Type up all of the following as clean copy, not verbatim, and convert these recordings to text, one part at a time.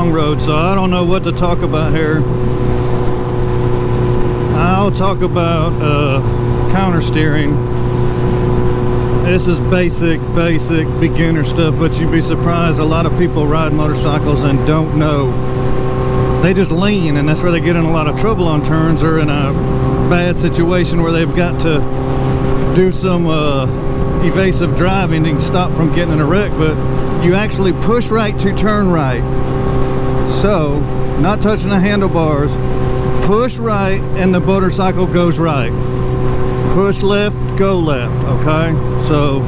long road, so I don't know what to talk about here. I'll talk about counter steering. This is basic beginner stuff, but you'd be surprised a lot of people ride motorcycles and don't know. They just lean, and that's where they get in a lot of trouble on turns, or in a bad situation where they've got to do some evasive driving and stop from getting in a wreck. But you actually push right to turn right. So, not touching the handlebars, push right and the motorcycle goes right. Push left, go left, okay? So,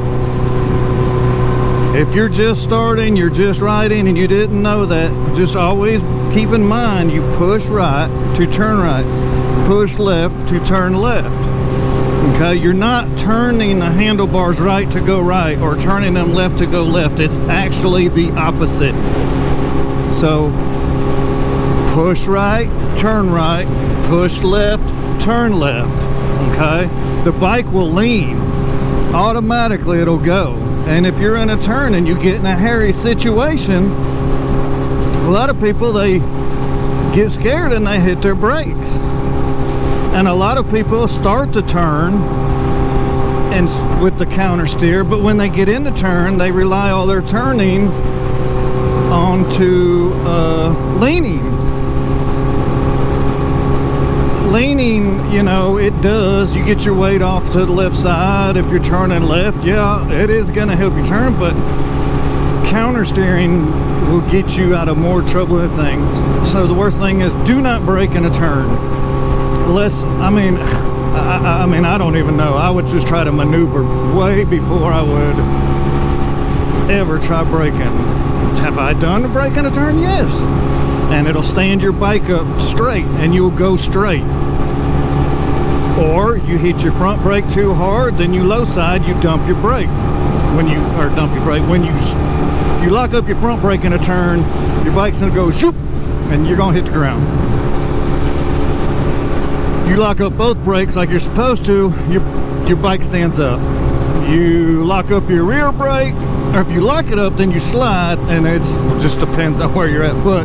if you're just starting, you're just riding and you didn't know that, just always keep in mind you push right to turn right, push left to turn left. Okay, you're not turning the handlebars right to go right or turning them left to go left. It's actually the opposite. So push right, push left, turn left. Okay, the bike will lean, automatically it'll go. And if you're in a turn and you get in a hairy situation, a lot of people, they get scared and they hit their brakes. And a lot of people start the turn and with the counter steer, but when they get in the turn, they rely all their turning onto leaning. Leaning, you know, it does, you get your weight off to the left side. If you're turning left, yeah, it is going to help you turn, but counter steering will get you out of more trouble than things. So the worst thing is, do not brake in a turn. I mean, I don't even know. I would just try to maneuver way before I would ever try braking. Have I done a brake in a turn? Yes. And it'll stand your bike up straight and you'll go straight. Or you hit your front brake too hard, then you low side, you dump your brake. If you lock up your front brake in a turn, your bike's gonna go shoop and you're gonna hit the ground. You lock up both brakes like you're supposed to, your bike stands up. You lock up your rear brake, or if you lock it up, then you slide, and it just depends on where you're at. But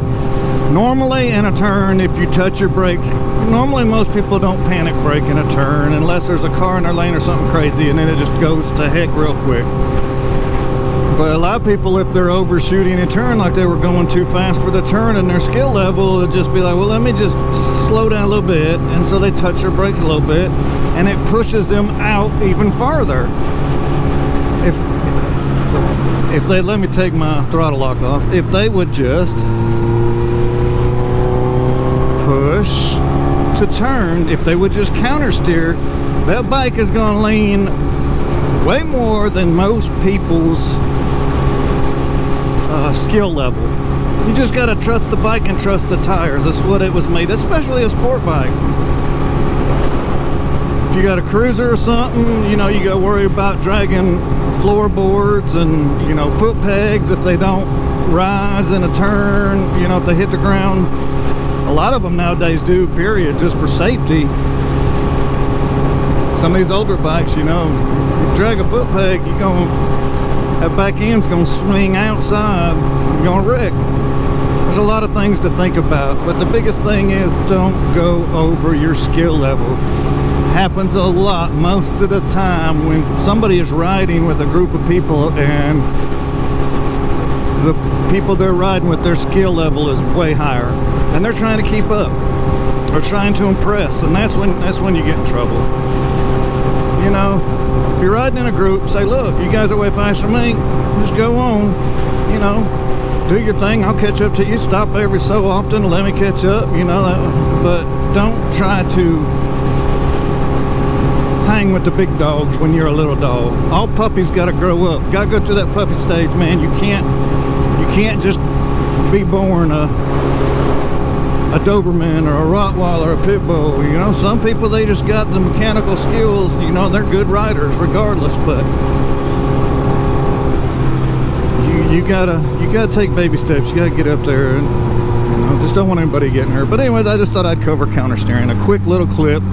normally in a turn, if you touch your brakes, normally most people don't panic brake in a turn unless there's a car in their lane or something crazy, and then it just goes to heck real quick. But a lot of people, if they're overshooting a turn, like they were going too fast for the turn and their skill level, it'll just be like, well, let me just slow down a little bit. And so they touch their brakes a little bit and it pushes them out even farther. If they, let me take my throttle lock off, if they would just push to turn, if they would just counter steer, that bike is going to lean way more than most people's skill level. You just got to trust the bike and trust the tires. That's what it was made, especially a sport bike. If you got a cruiser or something, you know, you got to worry about dragging floorboards and, you know, foot pegs if they don't rise in a turn, you know, if they hit the ground. A lot of them nowadays do, period, just for safety. Some of these older bikes, you know, you drag a foot peg, you're going to, that back end's going to swing outside, you're going to wreck. There's a lot of things to think about, but the biggest thing is don't go over your skill level. Happens a lot most of the time when somebody is riding with a group of people and the people they're riding with, their skill level is way higher and they're trying to keep up. They're trying to impress, and that's when you get in trouble. You know, if you're riding in a group, say, look, you guys are way faster than me, just go on, you know, do your thing, I'll catch up to you. Stop every so often, let me catch up, you know, but don't try to hang with the big dogs when you're a little dog. All puppies got to grow up, got to go through that puppy stage, man. You can't just be born a Doberman or a Rottweiler or a Pit Bull. You know, some people, they just got the mechanical skills, you know, they're good riders regardless, but you gotta take baby steps. You gotta get up there and, you know, just don't want anybody getting hurt. But anyways, I just thought I'd cover counter steering, a quick little clip.